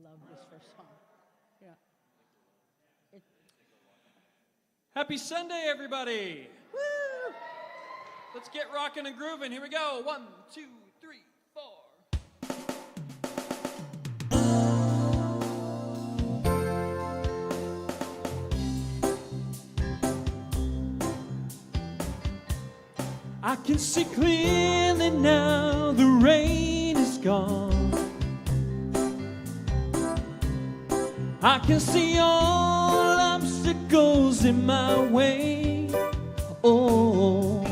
love this first song. Yeah. Happy Sunday, everybody. Woo! Let's get rocking and grooving. Here we go. 1, 2, 3, 4. I can see clearly now, the rain is gone. I can see all obstacles in my way. Oh,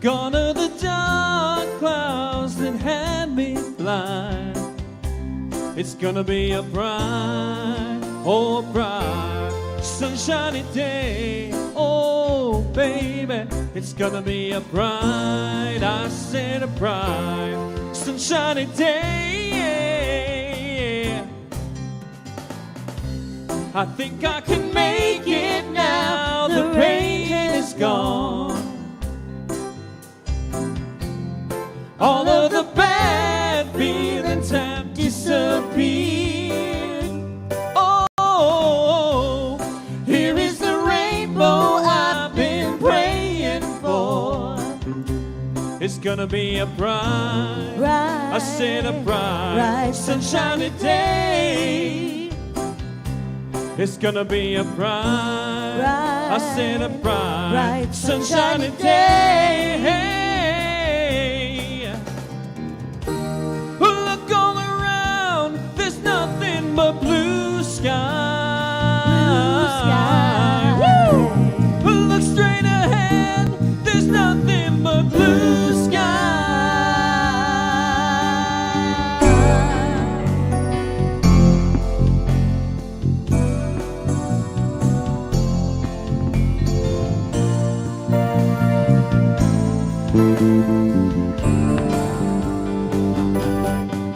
gone are the dark clouds that had me blind. It's gonna be a bright, oh bright, sunshiny day. Oh baby, it's gonna be a bright, I said a bright, sunshiny day. I think I can make it now, the rain is gone. All of the bad feelings have disappeared. Oh, here is the rainbow I've been praying for. It's gonna be a bright, I said a bright, sunshiny day. It's gonna be a bright, I said a bright, sunshiny day. Look all around, there's nothing but blue sky. Woo! Look straight ahead, there's nothing but blue sky.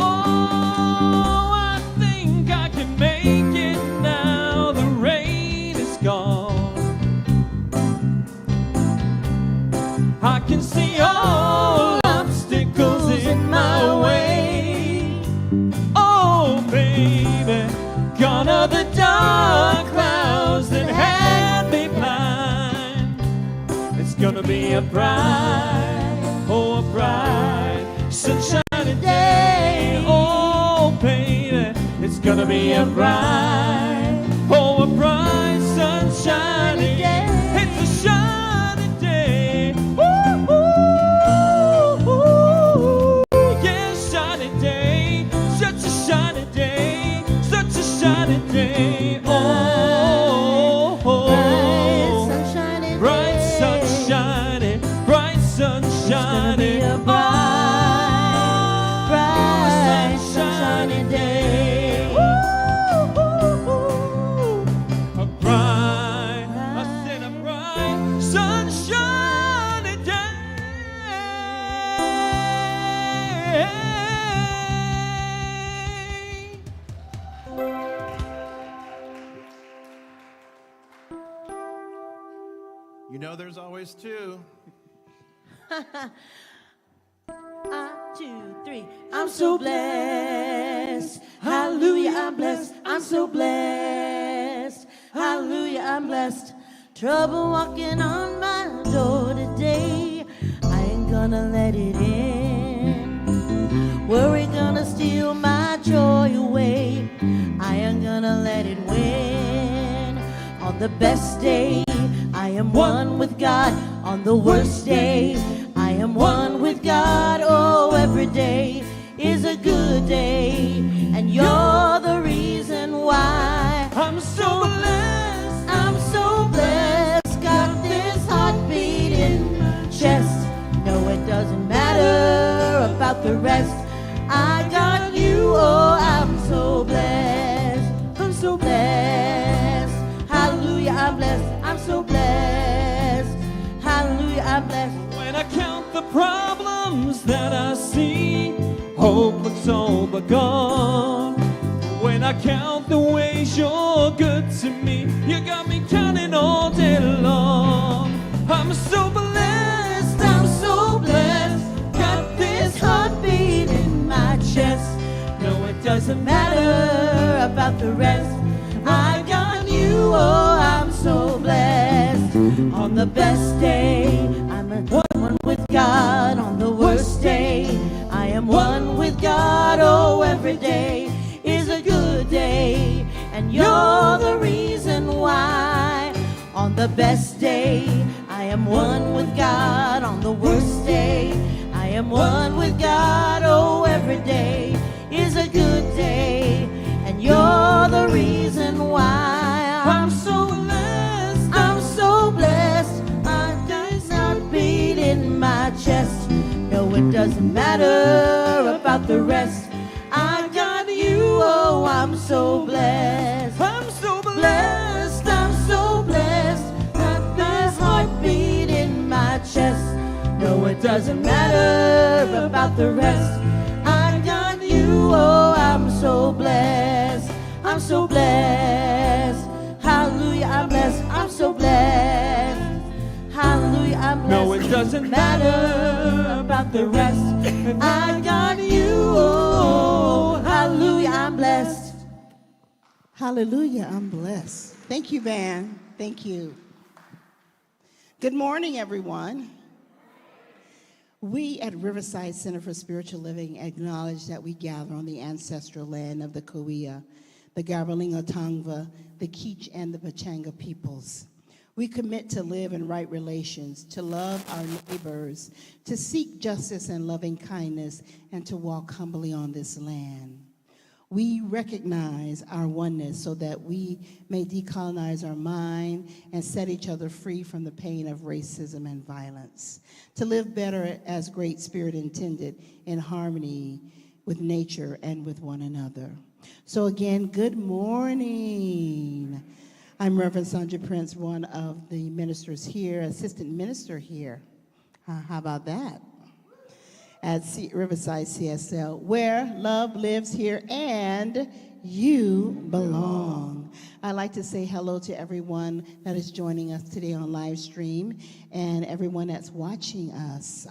Oh, I think I can make it now, the rain is gone. I can see all obstacles in my way. Oh baby, gone are the dark clouds that had me blind. It's gonna be a bright, oh a bright, sunshiny day. Oh baby, it's gonna be a bright, oh a bright, sunshiny day. It's a shiny day. Ooh, ooh, ooh. Yeah, shiny day, such a shiny day, such a shiny day. Oh, oh, Bright sunshiny bright day. sunshiny, bright sunshiny. It's gonna be a bright sunshiny day. Woo, woo, woo. A bright, I said a bright sunshiny day. You know there's always two. 1, 2, 3. I'm so blessed. Hallelujah, I'm blessed. I'm so blessed. Hallelujah, I'm blessed. Trouble walking on my door today. I ain't gonna let it in. Worry gonna steal my joy away. I ain't gonna let it win. On the best day, I am one with God. On the worst day, I am one with God. Oh, every day is a good day, and you're the reason why I'm so blessed. I'm so blessed. Got this heartbeat in my chest. No, it doesn't matter about the rest. I got you. Oh, I'm so blessed. I'm so blessed. Hallelujah, I'm blessed. I'm so blessed. Hallelujah, I'm blessed. When I count the problems that I see, hope looks all but gone. When I count the ways you're good to me, you got me counting all day long. I'm so blessed, I'm so blessed. Got this heartbeat in my chest. No, it doesn't doesn't matter about the rest. I got you, oh, I'm so blessed. On the best day, I'm one with God. On the worst day, I am one with God. Oh, every day is a good day, and you're the reason why. On the best day, I am one with God. On the worst day, I am one with God. Oh, every day is a good day, and you're the reason why. I'm so blessed, I'm so blessed. I got not beat in my chest. No, it doesn't matter about the rest. I got you, oh, I'm so blessed. I'm so blessed, I'm so blessed. Got this heartbeat in my chest. No, it doesn't matter about the rest. I got you, oh, I'm so blessed. I'm so blessed. Hallelujah, I'm blessed. I'm so blessed. Hallelujah, I'm blessed. No, it doesn't matter about the rest. I got you, oh, hallelujah, I'm blessed. Hallelujah, I'm blessed. Thank you, Van. Thank you. Good morning, everyone. We at Riverside Center for Spiritual Living acknowledge that we gather on the ancestral land of the Cahuilla, the Gabalinga Tongva, the Kizh, and the Pachanga peoples. We commit to live in right relations, to love our neighbors, to seek justice and loving kindness, and to walk humbly on this land. We recognize our oneness so that we may decolonize our mind and set each other free from the pain of racism and violence, to live better as Great Spirit intended, in harmony with nature and with one another. So again, good morning. I'm Reverend Sandra Prince, one of the ministers here, assistant minister here. How about that? At Riverside CSL, where love lives here and you belong. I'd like to say hello to everyone that is joining us today on live stream and everyone that's watching us.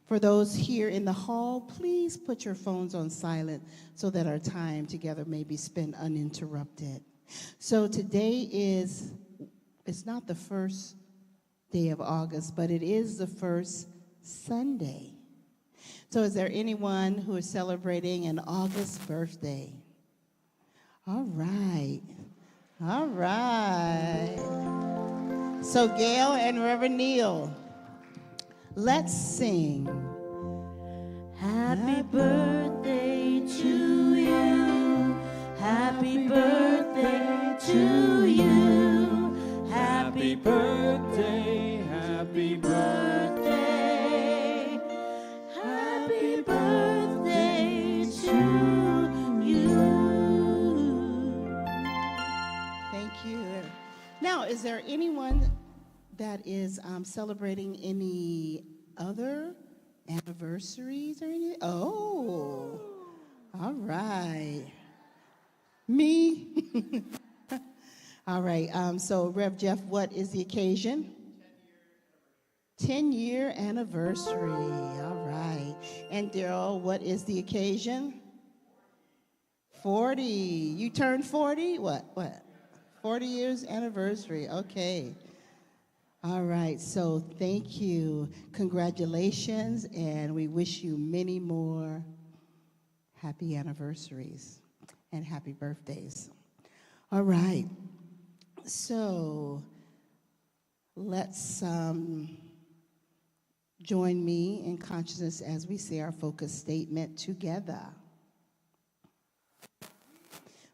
For those here in the hall, please put your phones on silent so that our time together may be spent uninterrupted. So today it's not the first day of August, but it is the first Sunday. So is there anyone who is celebrating an August birthday? All right. All right. So Gail and Reverend Neil, let's sing. Happy birthday to you. Happy birthday to you. Happy birthday, happy birthday. Happy birthday to you. Thank you. Now, is there anyone that is celebrating any other anniversaries or anything? Oh, all right. Me? All right. So, Rev Jeff, what is the occasion? 10-year anniversary. All right. And Daryl, what is the occasion? 40. You turned 40? What? 40 years anniversary. Okay. All right. So thank you. Congratulations. And we wish you many more happy anniversaries and happy birthdays. All right. So let's join me in consciousness as we say our focus statement together.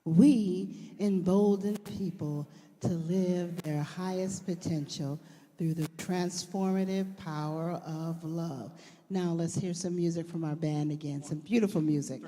We embolden people to live their highest potential through the transformative power of love. Now let's hear some music from our band again, some beautiful music.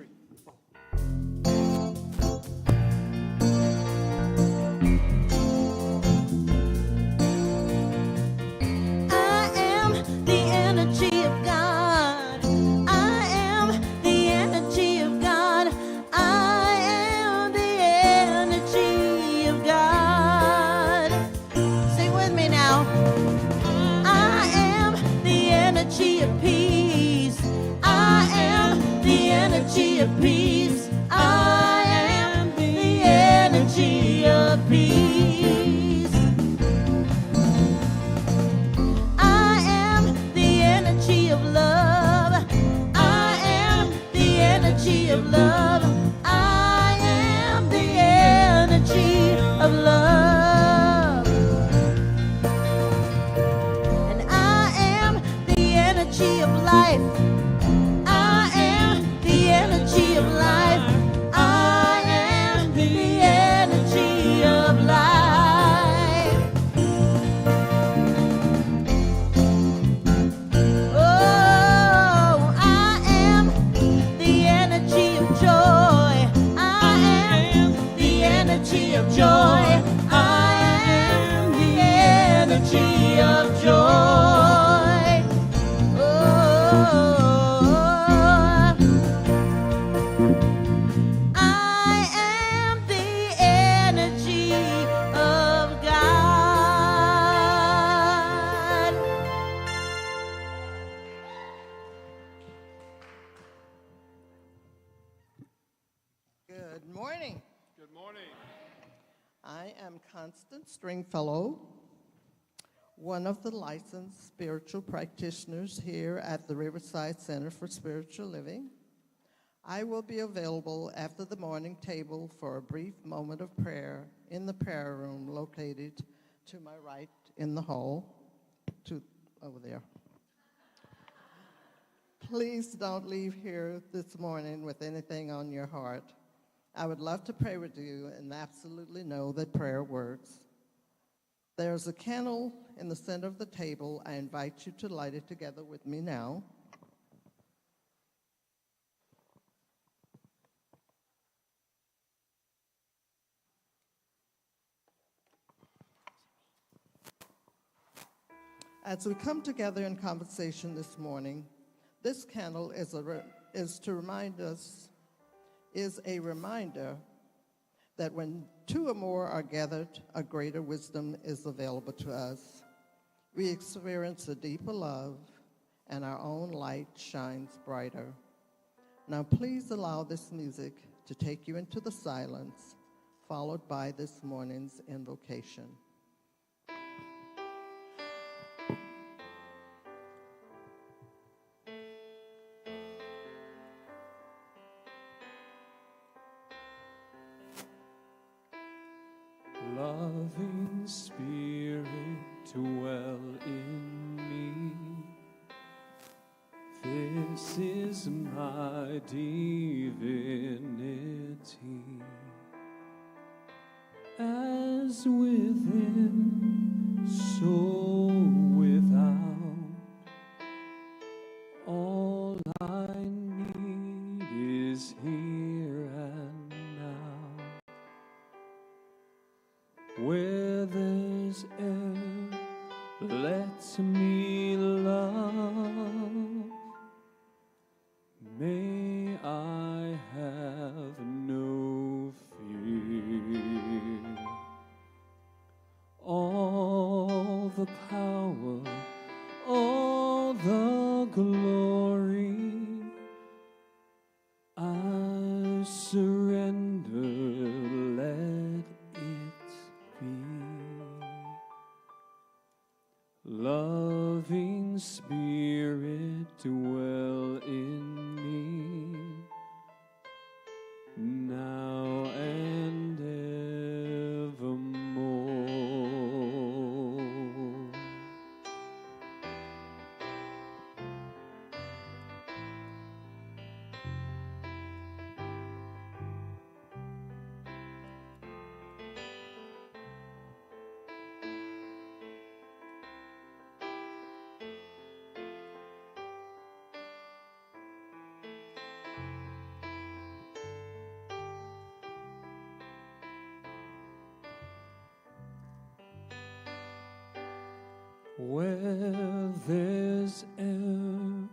Of Good morning. Good morning. I am Constance Stringfellow, one of the licensed spiritual practitioners here at the Riverside Center for Spiritual Living. I will be available after the morning table for a brief moment of prayer in the prayer room located to my right in the hall, over there. Please don't leave here this morning with anything on your heart. I would love to pray with you and absolutely know that prayer works. There's a candle in the center of the table. I invite you to light it together with me now. As we come together in conversation this morning, this candle is a reminder that when two or more are gathered, a greater wisdom is available to us. We experience a deeper love, and our own light shines brighter. Now please allow this music to take you into the silence, followed by this morning's invocation. Loving Spirit, dwell in me. This is my divinity. As within, so without. All I need is here and now. Where there's air, let me love. May I have no fear. All the power, all the glory, I surrender, let it be. Loving Spirit, dwell in me, now and evermore. Where there's air,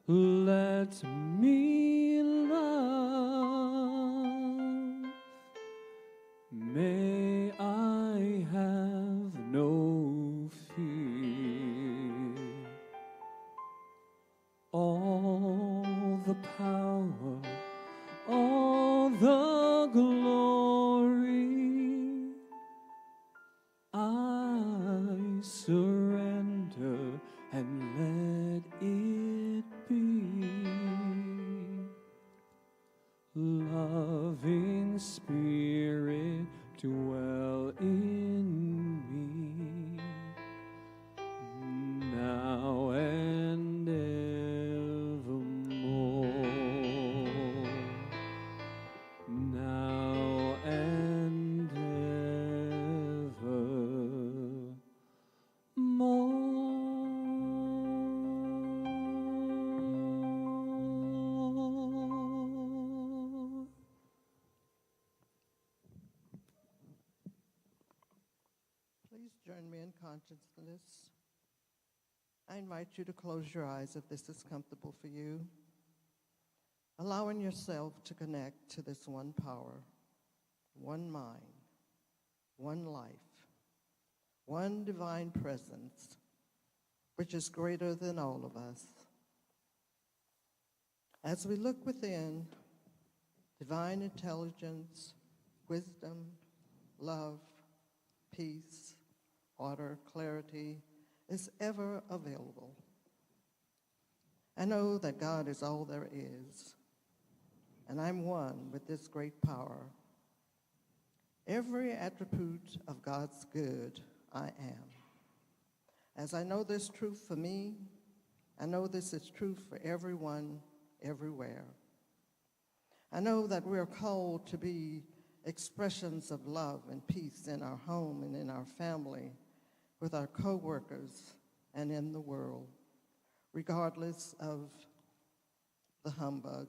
let me love. May I have no fear. All the power, all the glory, I surrender and let it be. Loving Spirit, dwell in me, now and evermore. Now and evermore. Please join me in consciousness. I invite you to close your eyes if this is comfortable for you, allowing yourself to connect to this one power, one mind, one life, one divine presence, which is greater than all of us. As we look within, divine intelligence, wisdom, love, peace, order, clarity is ever available. I know that God is all there is, and I'm one with this great power. Every attribute of God's good, I am. As I know this truth for me, I know this is true for everyone, everywhere. I know that we are called to be expressions of love and peace in our home and in our family, with our co-workers and in the world, regardless of the humbug.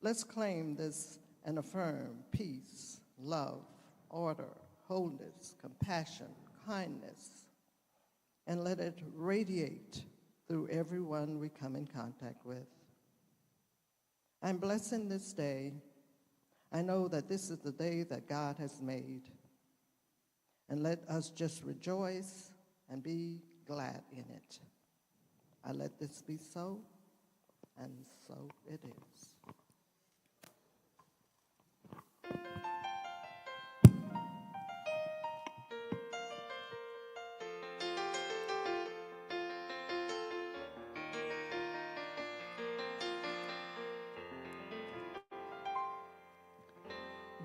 Let's claim this and affirm peace, love, order, wholeness, compassion, kindness, and let it radiate through everyone we come in contact with. I'm blessing this day. I know that this is the day that God has made. And let us just rejoice and be glad in it. I let this be so, and so it is.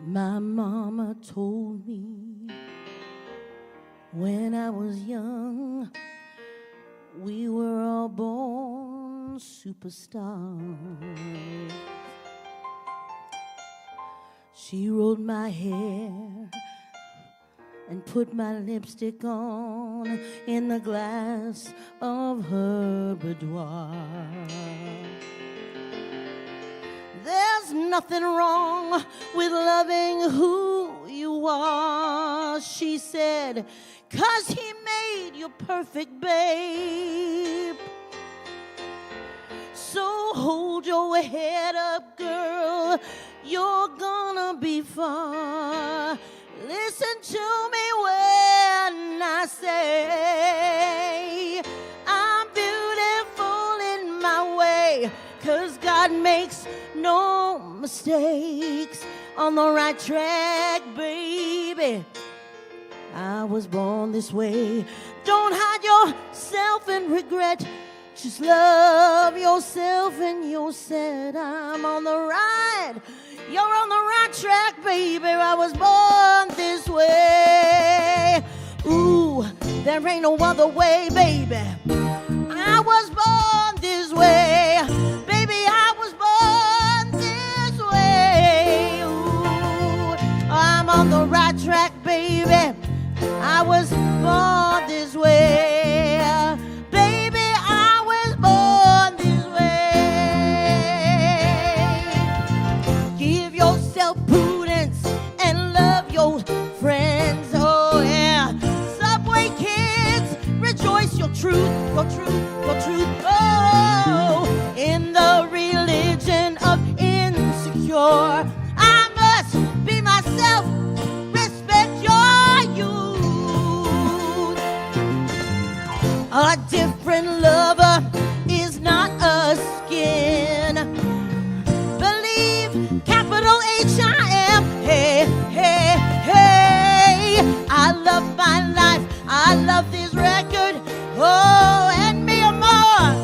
My mama told me when I was young, we were all born superstars. She rolled my hair and put my lipstick on in the glass of her boudoir. There's nothing wrong with loving who you are, she said, 'cause he made you perfect, babe. So hold your head up, girl, you're gonna be fine. Listen to me when I say I'm beautiful in my way, 'cause God makes no mistakes. On the right track, baby, I was born this way. Don't hide yourself in regret, just love yourself and you're set. I'm on the right, you're on the right track, baby. I was born this way. Ooh, there ain't no other way, baby. I was born this way, baby. I was born this way. Ooh, I'm on the right track, baby. I was born this way, baby. I was born this way. Give yourself prudence and love your friends. Oh yeah, Subway kids, rejoice your truth, your truth, your truth. Oh, in the religion of insecure, I must be myself. Respect your youth. A different lover is not a skin. Believe, capital H-I-M. Hey, hey, hey. I love my life. I love this record. Oh, and me more.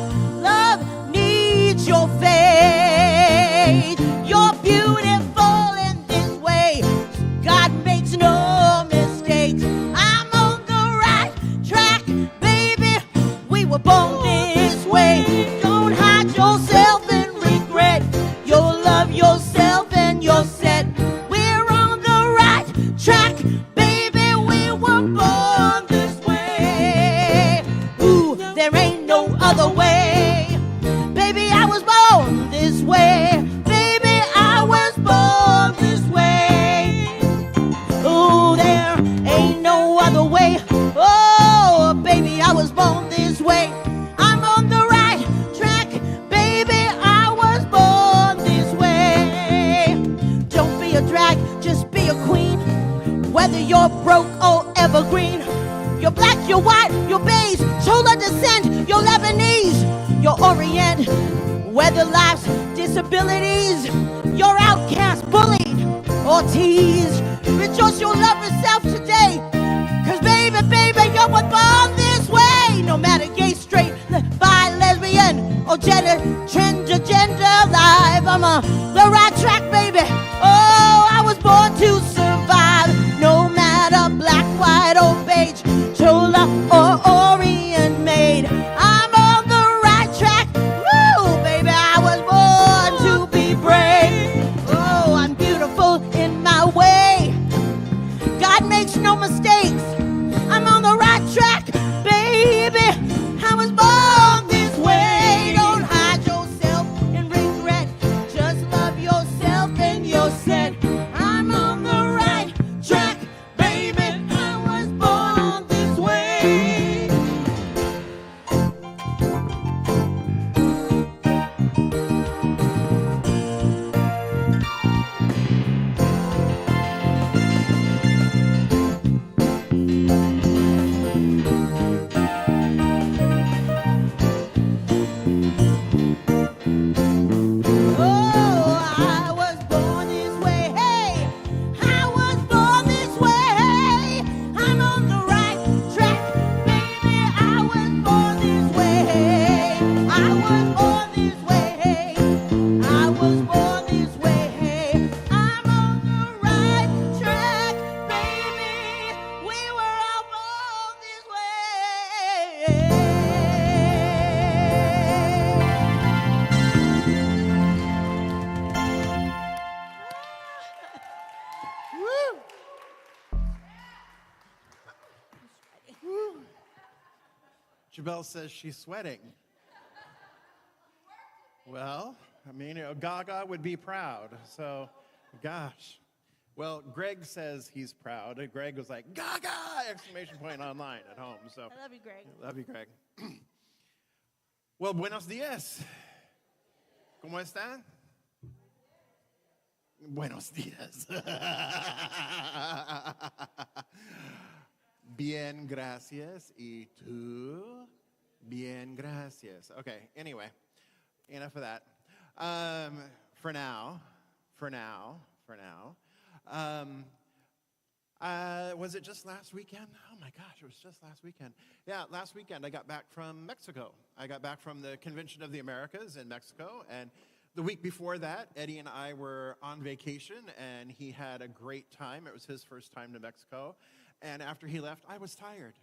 Love needs your faith. You're beautiful in this way. God makes no mistakes. I'm on the right track, baby. We were born this way. Don't hide yourself in regret. You'll love yourself and you're set. We're on the right track, baby. We were born this way. Ooh, there ain't no other way. Baby, I was born this way. Baby, I was born this way. Oh, there ain't no other way. Oh, baby, I was born this way. I'm on the right track, baby. I was born this way. Don't be a drag, just be a queen. Whether you're broke or evergreen, you're black, you're white, you're beige, Chola descent, you're Lebanese, you're Orient. whether life's disabilities, you're outcast, bullied, or teased. Rejoice, you'll love yourself today. Cause baby, you were born this way. No matter gay, straight, bi, lesbian, or gender life, I'm on the right track, baby. Oh, I was born to survive. No matter black, white, or beige, chola or Orient maid, I'm on the right track. Woo, baby, I was born to be brave. Oh, I'm beautiful in my way. God makes no mistakes. I'm on the right track, baby. I was born this way. Don't hide yourself in regret. Just love yourself and you're set. I'm on the right track, baby. I was born this way. Oh, I was born this way. Hey, I was born this way. I'm on the right track, baby. I was born this way. I was born this way. I was born this way. I'm on the right track, baby. We were all born this way. Woo! Jabel says she's sweating. Well, I mean, Gaga would be proud. So, gosh. Well, Greg says he's proud. Greg was like, Gaga! Exclamation point online at home. So, I love you, Greg. love you, Greg. Well, buenos días. ¿Cómo están? Buenos días. Bien, gracias. ¿Y tú? Bien, gracias. Okay, anyway, enough of that. For now. Was it just last weekend? Oh my gosh, it was just last weekend. Yeah, last weekend I got back from Mexico. I got back from the Convention of the Americas in Mexico, and the week before that, Eddie and I were on vacation, and he had a great time. It was his first time to Mexico, and after he left, I was tired.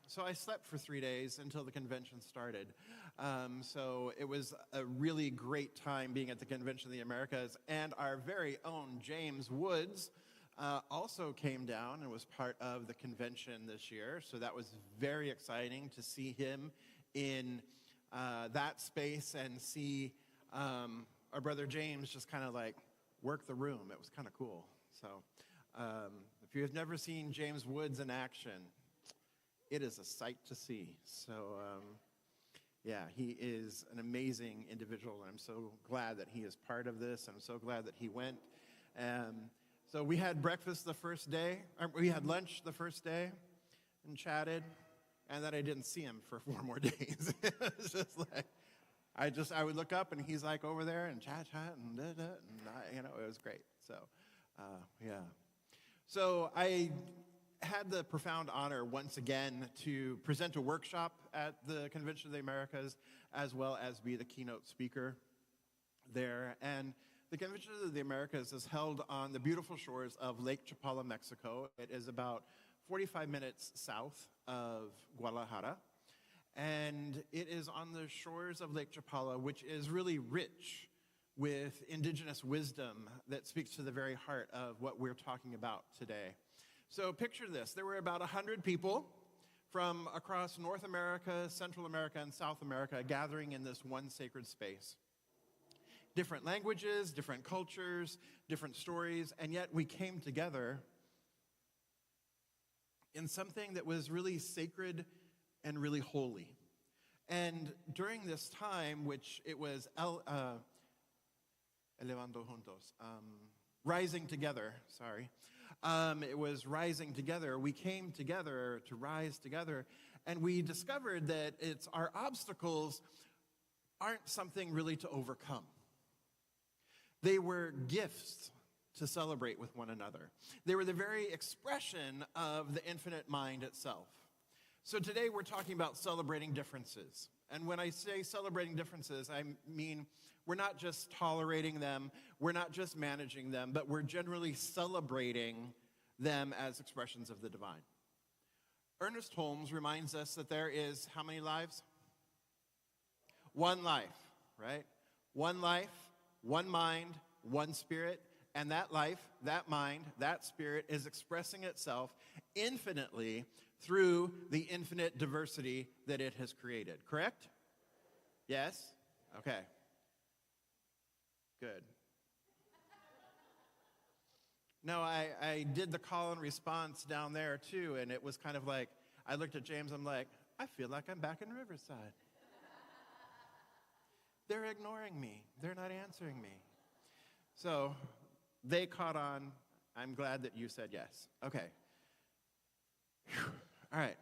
So I slept for 3 days until the convention started. So it was a really great time being at the Convention of the Americas, and our very own James Woods also came down and was part of the convention this year. So that was very exciting to see him in that space and see our brother James just kind of like work the room. It was kind of cool. So if you have never seen James Woods in action, it is a sight to see. So yeah, he is an amazing individual, and I'm so glad that he is part of this. I'm so glad that he went. So we had breakfast the first day, or we had lunch the first day and chatted, and then I didn't see him for 4 more days. It's just like, I would look up and he's like over there and chat and it was great. So, yeah. So I had the profound honor once again to present a workshop at the Convention of the Americas, as well as be the keynote speaker there. And the Convention of the Americas is held on the beautiful shores of Lake Chapala, Mexico. It is about 45 minutes south of Guadalajara. And it is on the shores of Lake Chapala, which is really rich with indigenous wisdom that speaks to the very heart of what we're talking about today. So picture this. There were about 100 people from across North America, Central America, and South America gathering in this one sacred space. Different languages, different cultures, different stories, and yet we came together in something that was really sacred and really holy. And during this time, which it was Elevando Juntos, rising together, it was rising together. We came together to rise together, and we discovered that it's our obstacles aren't something really to overcome. They were gifts to celebrate with one another. They were the very expression of the infinite mind itself. So today we're talking about celebrating differences. And when I say celebrating differences, I mean we're not just tolerating them, we're not just managing them, but we're generally celebrating them as expressions of the divine. Ernest Holmes reminds us that there is how many lives? One life, right? One life, one mind, one spirit, and that life, that mind, that spirit is expressing itself infinitely through the infinite diversity that it has created. Correct? Yes? Okay. Good. No, I did the call and response down there too, and it was kind of like, I looked at James, I'm like, I feel like I'm back in Riverside. They're ignoring me. They're not answering me. So they caught on. I'm glad that you said yes. Okay. Whew. All right.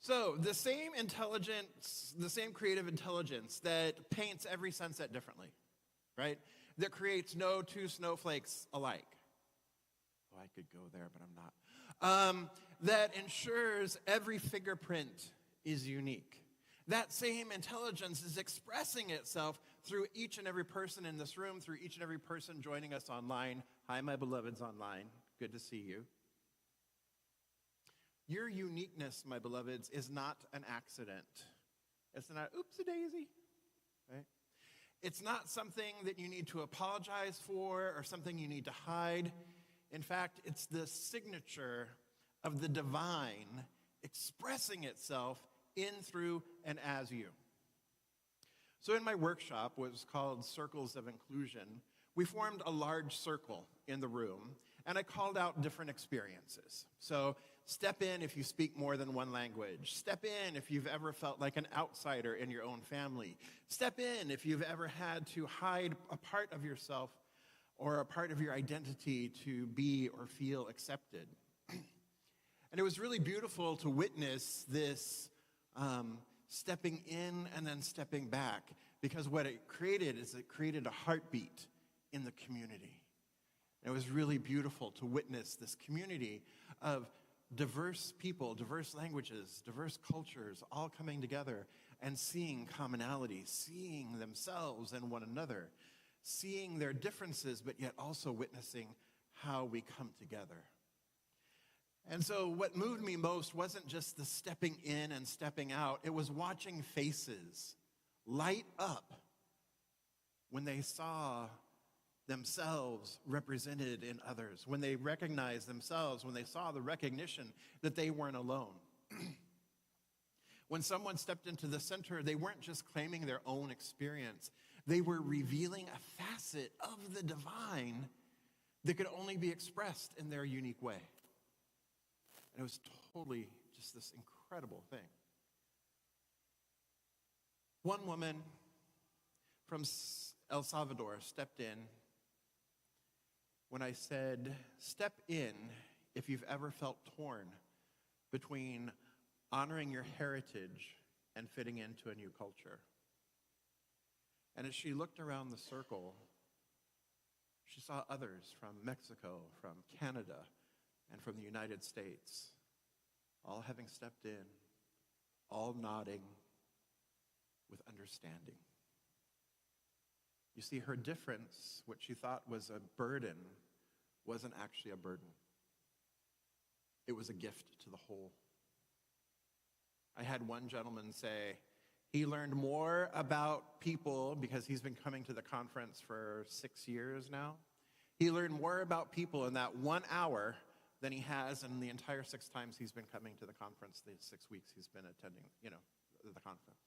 So the same intelligence, the same creative intelligence that paints every sunset differently, right? That creates no two snowflakes alike. Oh, I could go there, but I'm not. That ensures every fingerprint is unique. That same intelligence is expressing itself through each and every person in this room, through each and every person joining us online. Hi, my beloveds online. Good to see you. Your uniqueness, my beloveds, is not an accident. It's not, oopsie-daisy, right? It's not something that you need to apologize for or something you need to hide. In fact, it's the signature of the divine expressing itself in, through, and as you. So in my workshop, what was called Circles of Inclusion, we formed a large circle in the room, and I called out different experiences. So step in if you speak more than one language. Step in if you've ever felt like an outsider in your own family. Step in if you've ever had to hide a part of yourself or a part of your identity to be or feel accepted. And it was really beautiful to witness this stepping in and then stepping back, because what it created is it created a heartbeat in the community. And it was really beautiful to witness this community of diverse people, diverse languages, diverse cultures, all coming together and seeing commonality, seeing themselves and one another, seeing their differences, but yet also witnessing how we come together. And so what moved me most wasn't just the stepping in and stepping out. It was watching faces light up when they saw themselves represented in others, when they recognized themselves, when they saw the recognition that they weren't alone. When someone stepped into the center, they weren't just claiming their own experience. They were revealing a facet of the divine that could only be expressed in their unique way. And it was totally just this incredible thing. One woman from El Salvador stepped in when I said, step in if you've ever felt torn between honoring your heritage and fitting into a new culture. And as she looked around the circle, she saw others from Mexico, from Canada, and from the United States, all having stepped in, all nodding with understanding. You see, her difference, what she thought was a burden, wasn't actually a burden. It was a gift to the whole. I had one gentleman say he learned more about people, because he's been coming to the conference for 6 years now. He learned more about people in that 1 hour than he has in the entire 6 times he's been coming to the conference, the 6 weeks he's been attending, the conference.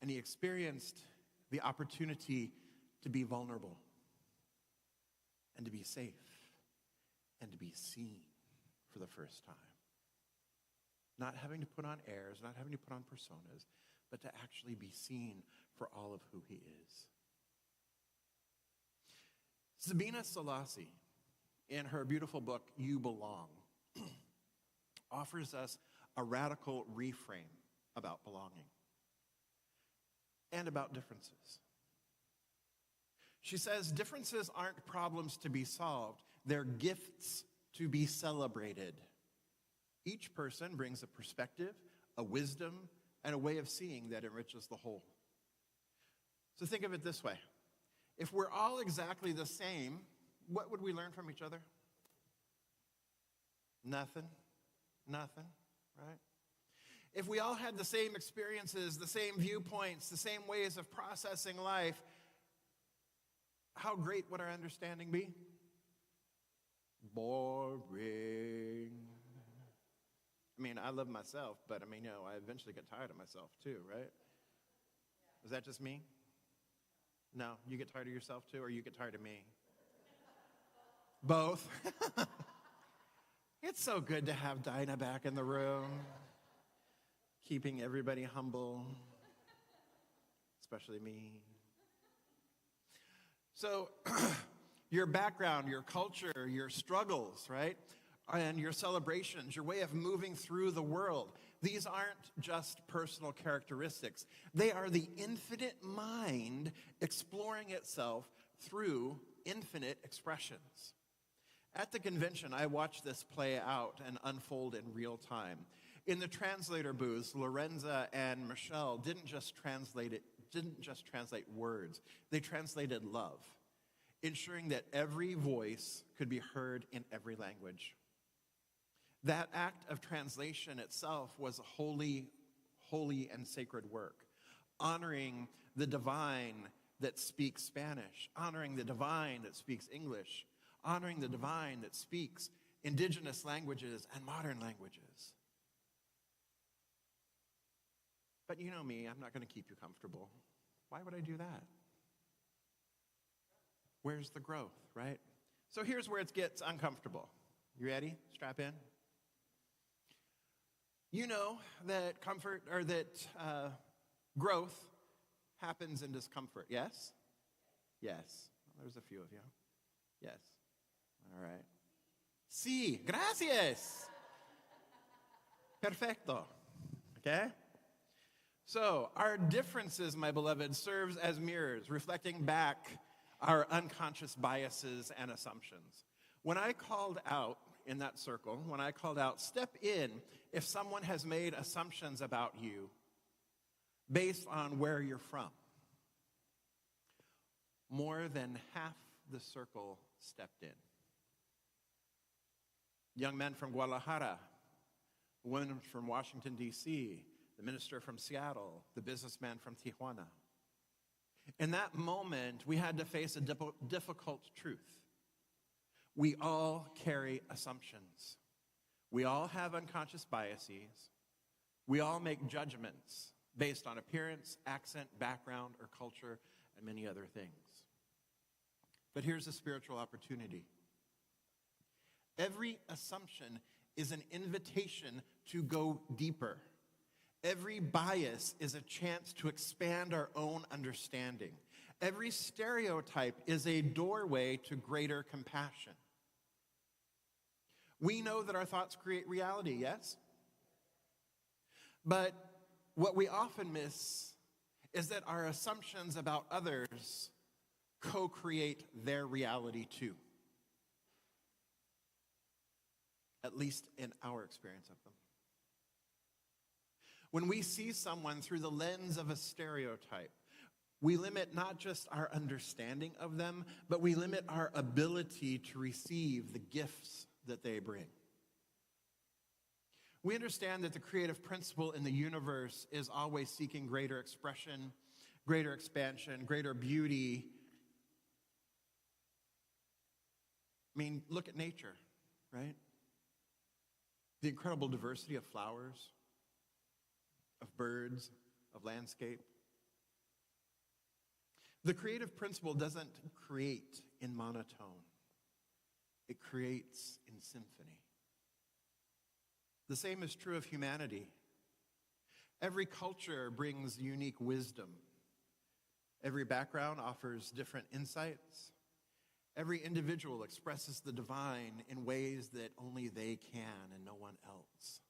And he experienced the opportunity to be vulnerable and to be safe and to be seen for the first time. Not having to put on airs, not having to put on personas, but to actually be seen for all of who he is. Sabina Selassie, in her beautiful book, You Belong, offers us a radical reframe about belonging and about differences. She says differences aren't problems to be solved, they're gifts to be celebrated. Each person brings a perspective, a wisdom, and a way of seeing that enriches the whole. So think of it this way. If we're all exactly the same, what would we learn from each other? Nothing, right? If we all had the same experiences, the same viewpoints, the same ways of processing life, how great would our understanding be? Boring. I mean, I love myself, but I eventually get tired of myself too, right? Is that just me? No, you get tired of yourself too, or you get tired of me? Both. It's so good to have Dinah back in the room, keeping everybody humble, especially me. So, your background, your culture, your struggles, right? And your celebrations, your way of moving through the world. These aren't just personal characteristics. They are the infinite mind exploring itself through infinite expressions. At the convention, I watched this play out and unfold in real time. In the translator booths, Lorenza and Michelle didn't just translate words. They translated love, ensuring that every voice could be heard in every language. That act of translation itself was a holy and sacred work, honoring the divine that speaks Spanish, honoring the divine that speaks English, honoring the divine that speaks indigenous languages and modern languages. But you know me, I'm not going to keep you comfortable. Why would I do that? Where's the growth, right? So here's where it gets uncomfortable. You ready? Strap in. You know that growth happens in discomfort, yes? Yes. Well, there's a few of you. Yes. All right. Sí, gracias. Perfecto. Okay? So, our differences, my beloved, serves as mirrors, reflecting back our unconscious biases and assumptions. When I called out in that circle, step in if someone has made assumptions about you based on where you're from. More than half the circle stepped in. Young men from Guadalajara, women from Washington, D.C., the minister from Seattle, the businessman from Tijuana. In that moment, we had to face a difficult truth. We all carry assumptions. We all have unconscious biases. We all make judgments based on appearance, accent, background, or culture, and many other things. But here's a spiritual opportunity. Every assumption is an invitation to go deeper. Every bias is a chance to expand our own understanding. Every stereotype is a doorway to greater compassion. We know that our thoughts create reality, yes? But what we often miss is that our assumptions about others co-create their reality too. At least in our experience of them. When we see someone through the lens of a stereotype, we limit not just our understanding of them, but we limit our ability to receive the gifts that they bring. We understand that the creative principle in the universe is always seeking greater expression, greater expansion, greater beauty. I mean, look at nature, right? The incredible diversity of flowers, of birds, of landscape. The creative principle doesn't create in monotone. It creates in symphony. The same is true of humanity. Every culture brings unique wisdom. Every background offers different insights. Every individual expresses the divine in ways that only they can and no one else.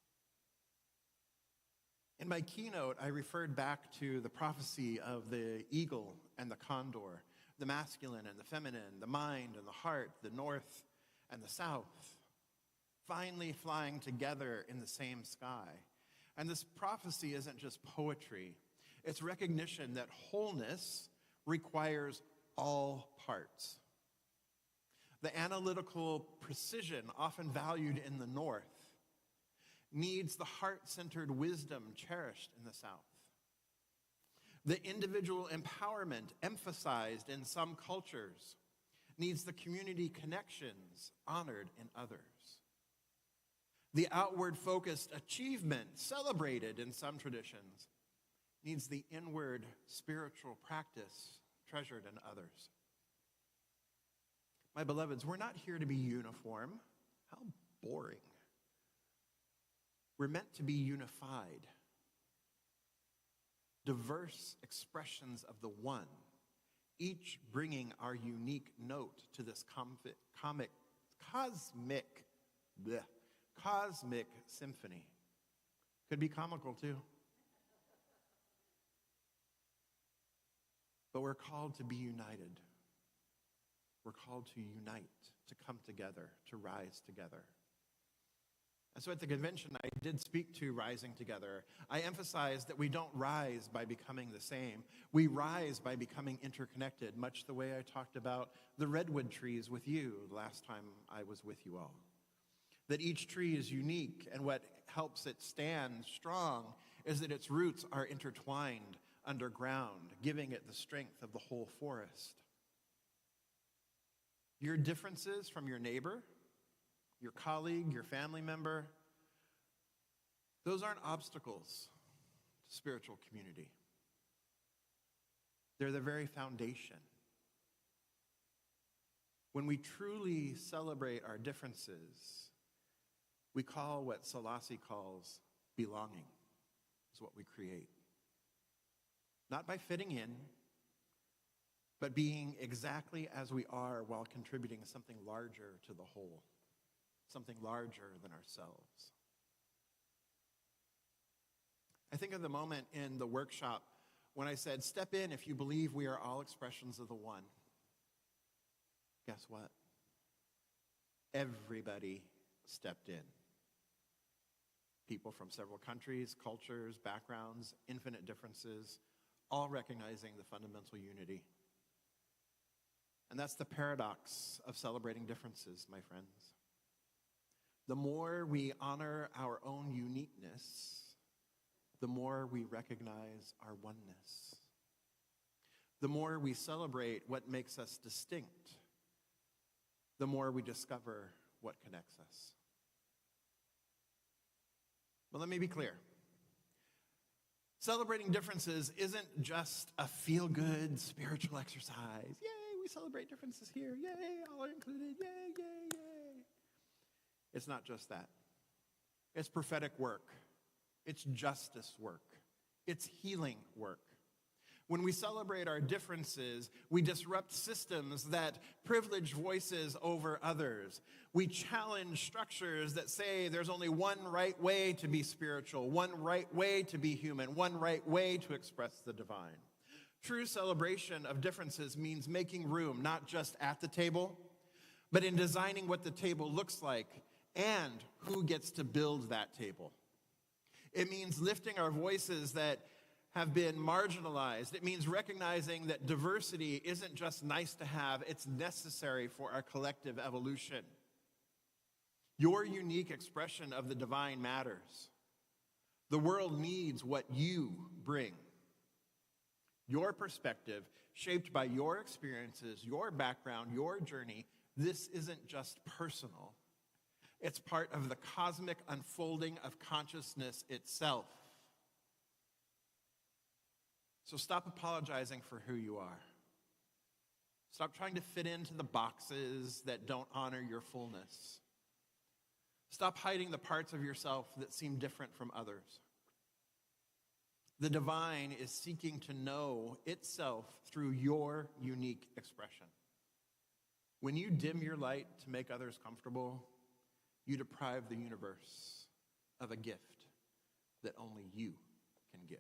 In my keynote, I referred back to the prophecy of the eagle and the condor, the masculine and the feminine, the mind and the heart, the north and the south, finally flying together in the same sky. And this prophecy isn't just poetry. It's recognition that wholeness requires all parts. The analytical precision often valued in the north needs the heart-centered wisdom cherished in the south. The individual empowerment emphasized in some cultures needs the community connections honored in others. The outward-focused achievement celebrated in some traditions needs the inward spiritual practice treasured in others. My beloveds, we're not here to be uniform. How boring. We're meant to be unified. Diverse expressions of the one, each bringing our unique note to this cosmic symphony. Could be comical too. But we're called to be united. We're called to unite, to come together, to rise together. And so at the convention, I did speak to rising together. I emphasized that we don't rise by becoming the same. We rise by becoming interconnected, much the way I talked about the redwood trees with you last time I was with you all. That each tree is unique, and what helps it stand strong is that its roots are intertwined underground, giving it the strength of the whole forest. Your differences from your neighbor, your colleague, your family member, those aren't obstacles to spiritual community. They're the very foundation. When we truly celebrate our differences, we call what Selassie calls belonging, is what we create. Not by fitting in, but being exactly as we are while contributing something larger to the whole, something larger than ourselves. I think of the moment in the workshop when I said, step in if you believe we are all expressions of the one. Guess what? Everybody stepped in. People from several countries, cultures, backgrounds, infinite differences, all recognizing the fundamental unity. And that's the paradox of celebrating differences, my friends. The more we honor our own uniqueness, the more we recognize our oneness. The more we celebrate what makes us distinct, the more we discover what connects us. But let me be clear. Celebrating differences isn't just a feel-good spiritual exercise. Yay, we celebrate differences here. Yay, all are included. Yay, yay, yay. It's not just that. It's prophetic work. It's justice work. It's healing work. When we celebrate our differences, we disrupt systems that privilege voices over others. We challenge structures that say there's only one right way to be spiritual, one right way to be human, one right way to express the divine. True celebration of differences means making room, not just at the table, but in designing what the table looks like and who gets to build that table. It means lifting our voices that have been marginalized. It means recognizing that diversity isn't just nice to have, it's necessary for our collective evolution. Your unique expression of the divine matters. The world needs what you bring. Your perspective, shaped by your experiences, your background, your journey, this isn't just personal. It's part of the cosmic unfolding of consciousness itself. So stop apologizing for who you are. Stop trying to fit into the boxes that don't honor your fullness. Stop hiding the parts of yourself that seem different from others. The divine is seeking to know itself through your unique expression. When you dim your light to make others comfortable, you deprive the universe of a gift that only you can give.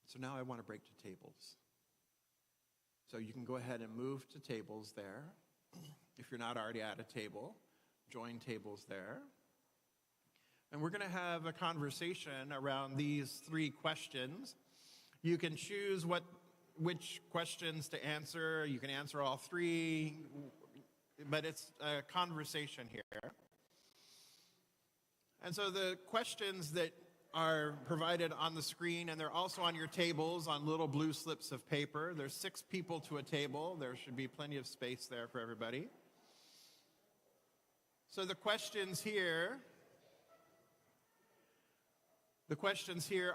So now I want to break to tables. So you can go ahead and move to tables there. If you're not already at a table, join tables there. And we're going to have a conversation around these 3 questions. You can choose which questions to answer. You can answer all 3, but it's a conversation here. And so the questions that are provided on the screen, and they're also on your tables on little blue slips of paper. There's 6 people to a table. There should be plenty of space there for everybody. So the questions here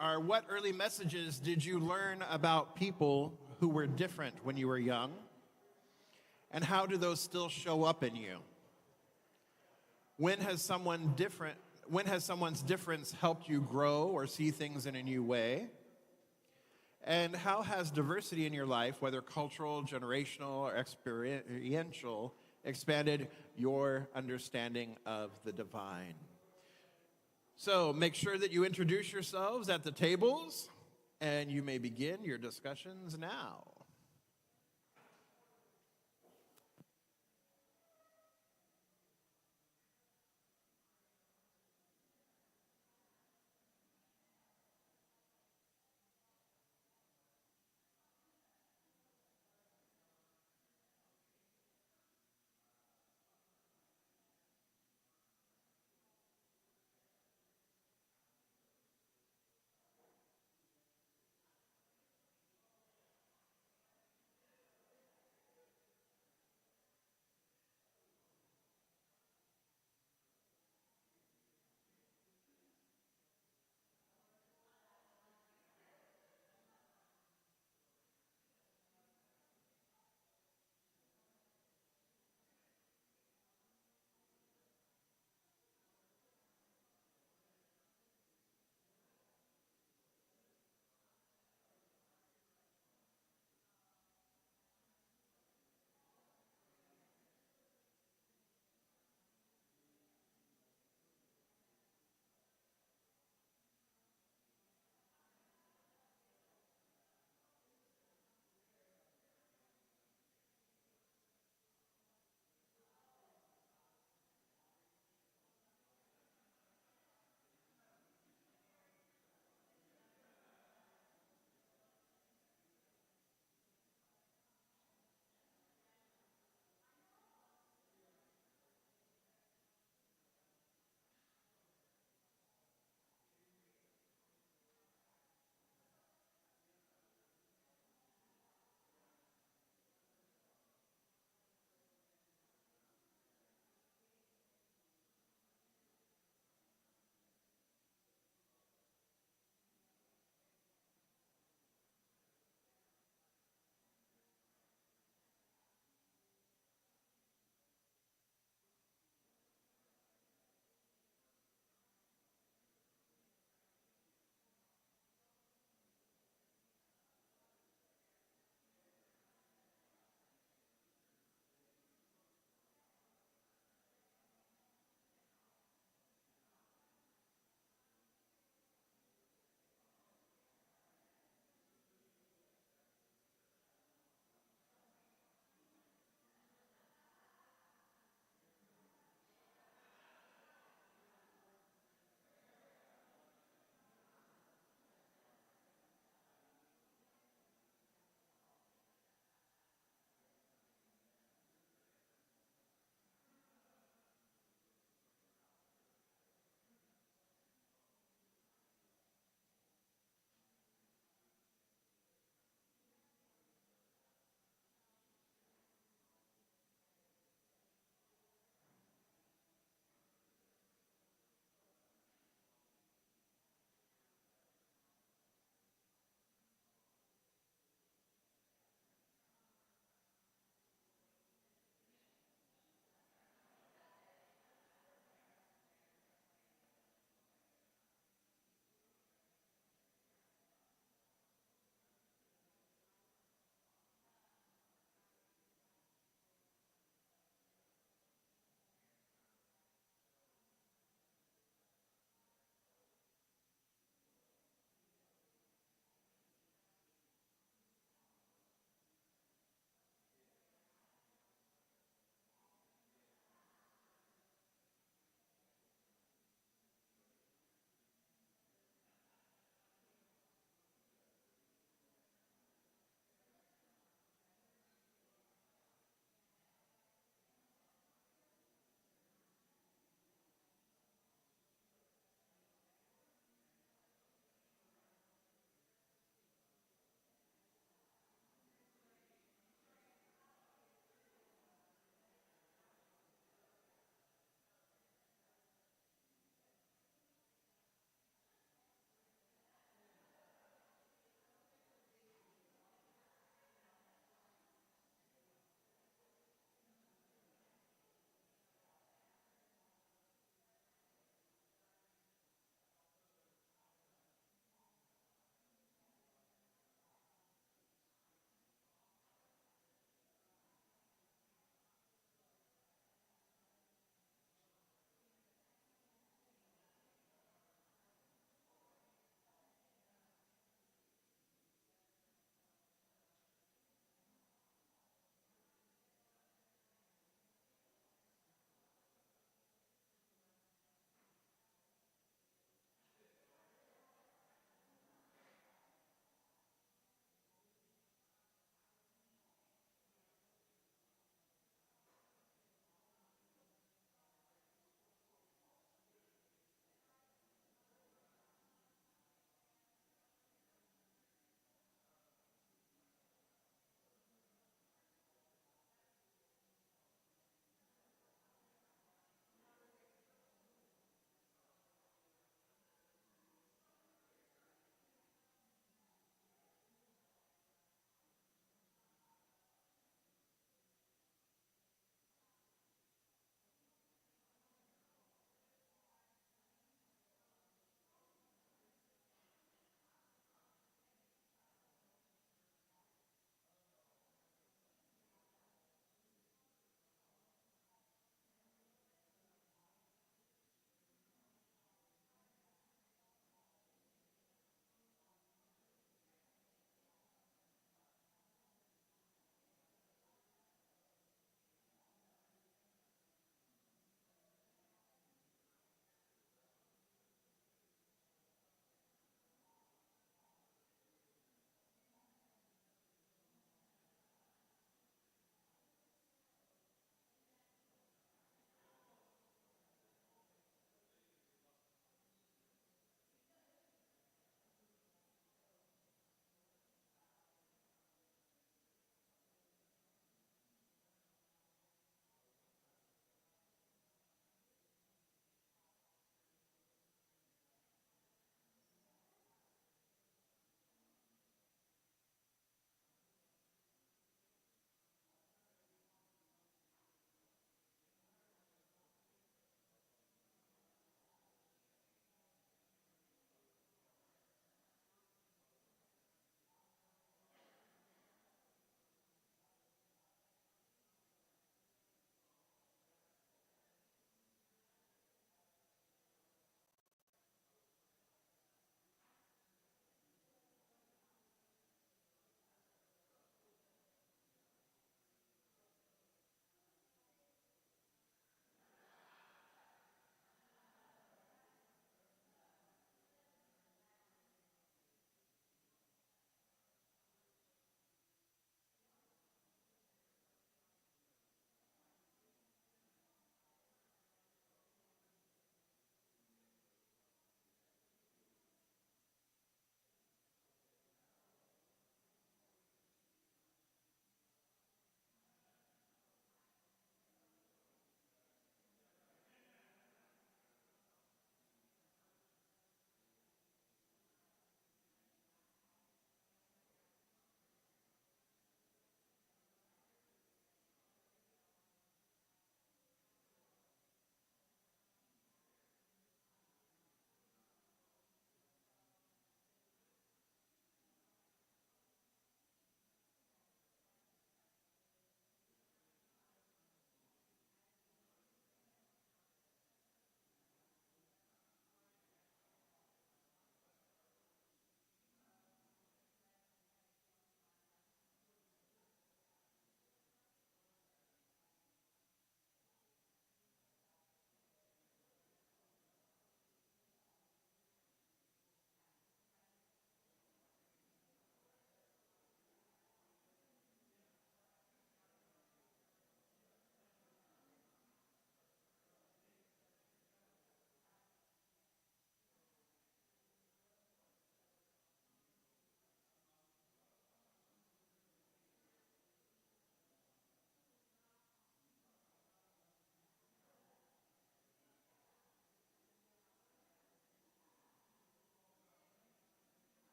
are, what early messages did you learn about people who were different when you were young? And how do those still show up in you? When has someone's difference helped you grow or see things in a new way? And how has diversity in your life, whether cultural, generational, or experiential, expanded your understanding of the divine? So make sure that you introduce yourselves at the tables, and you may begin your discussions now.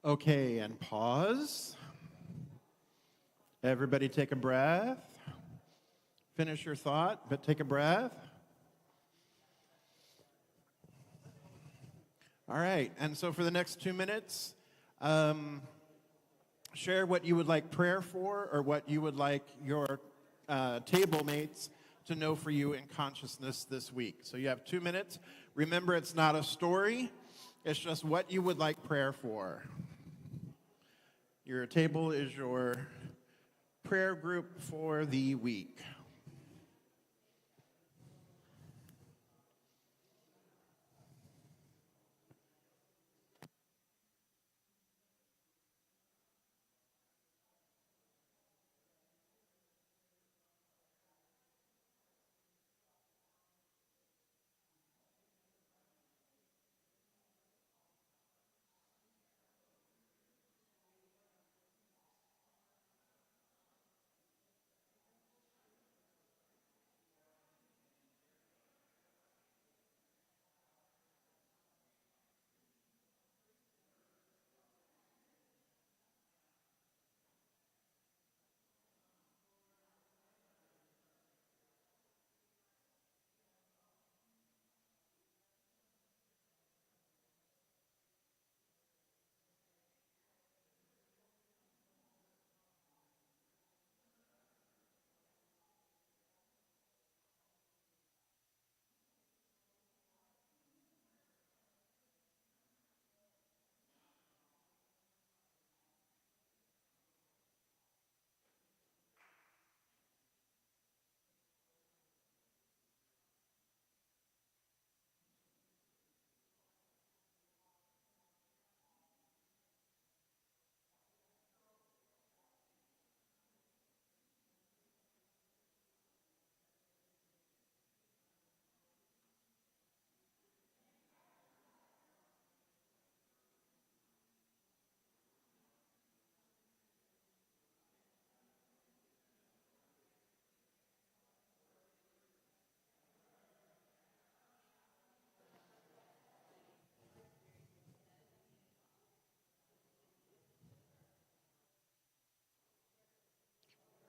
Okay, and pause. Everybody take a breath. Finish your thought, but take a breath. All right, and so for the next 2 minutes, share what you would like prayer for or what you would like your table mates to know for you in consciousness this week. So you have 2 minutes. Remember, it's not a story. It's just what you would like prayer for. Your table is your prayer group for the week.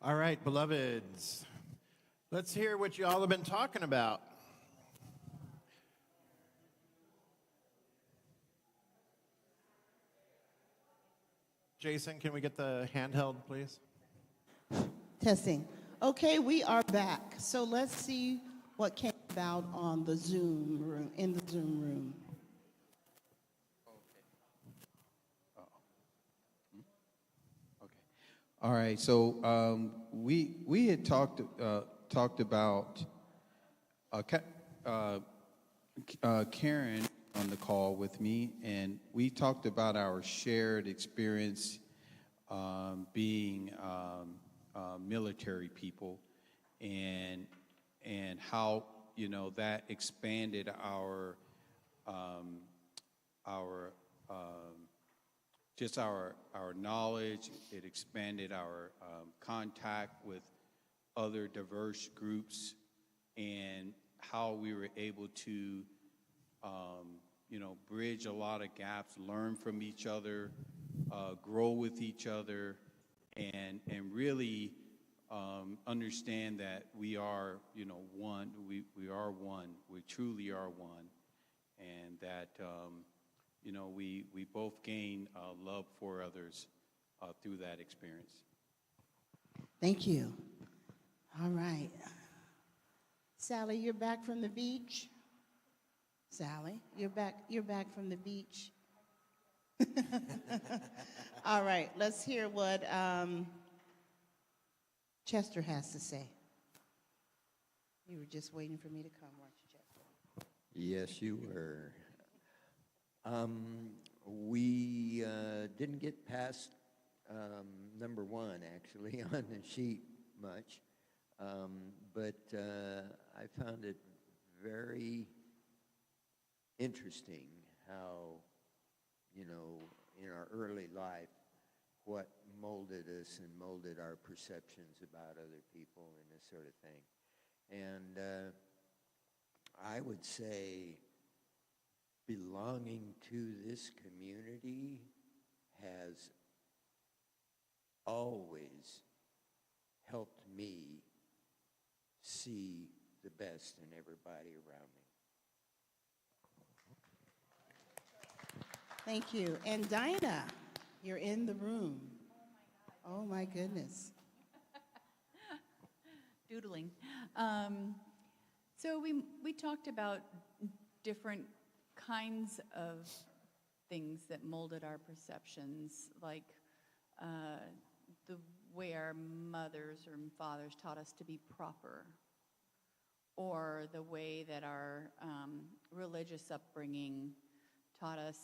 All right, beloveds, let's hear what you all have been talking about. Jason, can we get the handheld, please? Testing. Okay, we are back. So let's see what came about on the Zoom room, in the Zoom room. All right, so we had talked about Karen on the call with me, and we talked about our shared experience being military people, and how that expanded our just our knowledge. It expanded our contact with other diverse groups, and how we were able to, bridge a lot of gaps, learn from each other, grow with each other, and really understand that we are, one. We are one. We truly are one, and that. We both gain love for others through that experience. Thank you. All right. Sally, you're back from the beach? Sally, you're back from the beach? All right, let's hear what Chester has to say. You were just waiting for me to come, weren't you, Chester? Yes, you were. We didn't get past number one, actually, on the sheet much, but I found it very interesting how, in our early life, what molded us and molded our perceptions about other people and this sort of thing. And I would say belonging to this community has always helped me see the best in everybody around me. Thank you. And Dinah, you're in the room. Oh my goodness. Doodling. So we talked about different kinds of things that molded our perceptions, like the way our mothers or fathers taught us to be proper, or the way that our religious upbringing taught us,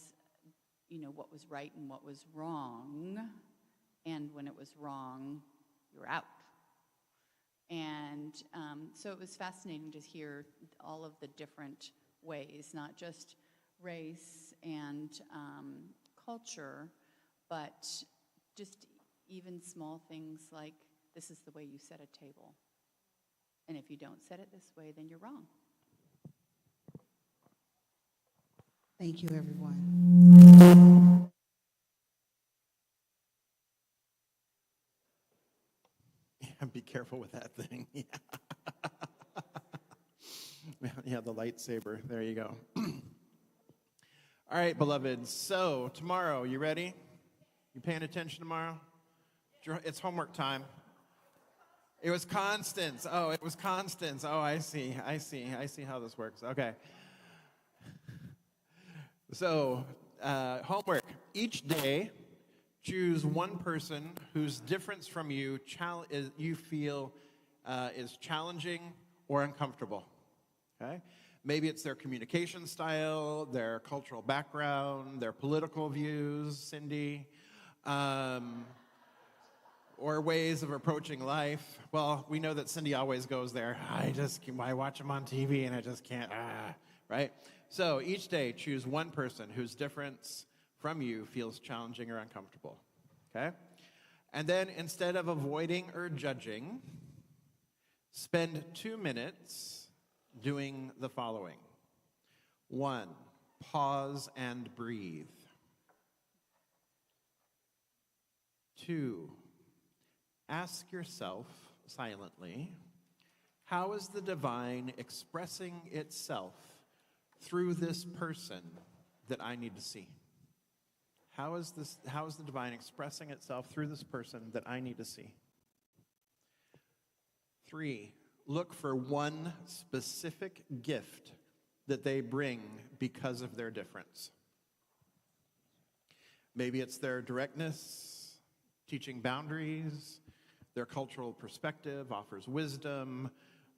what was right and what was wrong, and when it was wrong, you're out. And so it was fascinating to hear all of the different ways, not just race and culture, but just even small things like, this is the way you set a table. And if you don't set it this way, then you're wrong. Thank you, everyone. Yeah, be careful with that thing. Yeah, the lightsaber. There you go. All right, beloved. So tomorrow, you ready? You paying attention tomorrow? It's homework time. It was Constance. Oh, it was Constance. Oh, I see how this works. Okay. So, homework. Each day, choose one person whose difference from you you feel is challenging or uncomfortable. Okay? Maybe it's their communication style, their cultural background, their political views, Cindy, or ways of approaching life. Well, we know that Cindy always goes there. I watch them on TV and I just can't, right? So each day, choose one person whose difference from you feels challenging or uncomfortable, okay? And then instead of avoiding or judging, spend 2 minutes doing the following. 1, pause and breathe. 2, ask yourself silently, how is the divine expressing itself through this person that I need to see? How is the divine expressing itself through this person that I need to see? 3, look for one specific gift that they bring because of their difference. Maybe it's their directness, teaching boundaries, their cultural perspective offers wisdom,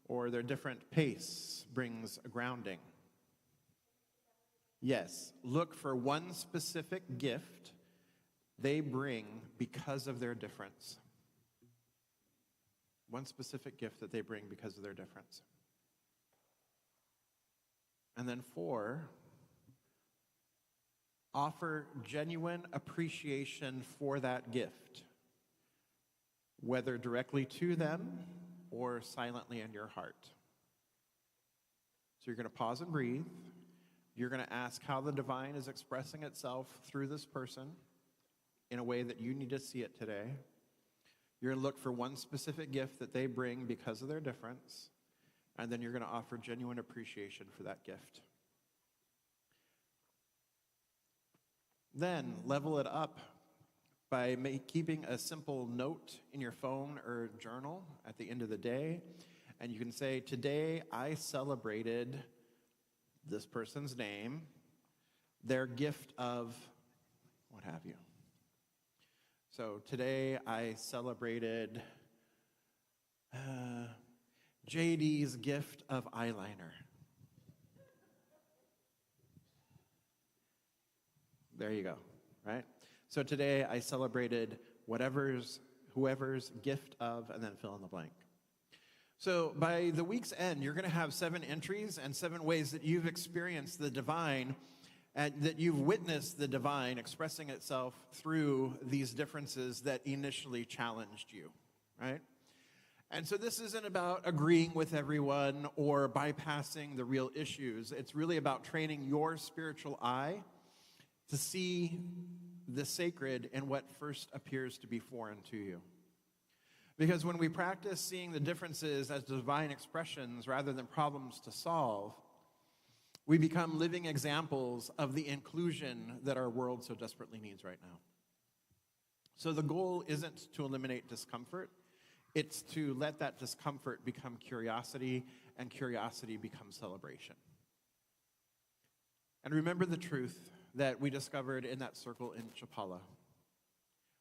or their different pace brings a grounding. Yes, look for one specific gift they bring because of their difference. One specific gift that they bring because of their difference. And then 4, offer genuine appreciation for that gift, whether directly to them or silently in your heart. So you're going to pause and breathe. You're going to ask how the divine is expressing itself through this person in a way that you need to see it today. You're going to look for one specific gift that they bring because of their difference, and then you're going to offer genuine appreciation for that gift. Then level it up by keeping a simple note in your phone or journal at the end of the day, and you can say, today I celebrated this person's name, their gift of what have you. So today I celebrated JD's gift of eyeliner. There you go, right? So today I celebrated whoever's gift of, and then fill in the blank. So by the week's end, you're going to have 7 entries and 7 ways that you've experienced the divine and that you've witnessed the divine expressing itself through these differences that initially challenged you, right? And so this isn't about agreeing with everyone or bypassing the real issues. It's really about training your spiritual eye to see the sacred in what first appears to be foreign to you. Because when we practice seeing the differences as divine expressions rather than problems to solve, we become living examples of the inclusion that our world so desperately needs right now. So the goal isn't to eliminate discomfort, it's to let that discomfort become curiosity, and curiosity becomes celebration. And remember the truth that we discovered in that circle in Chapala.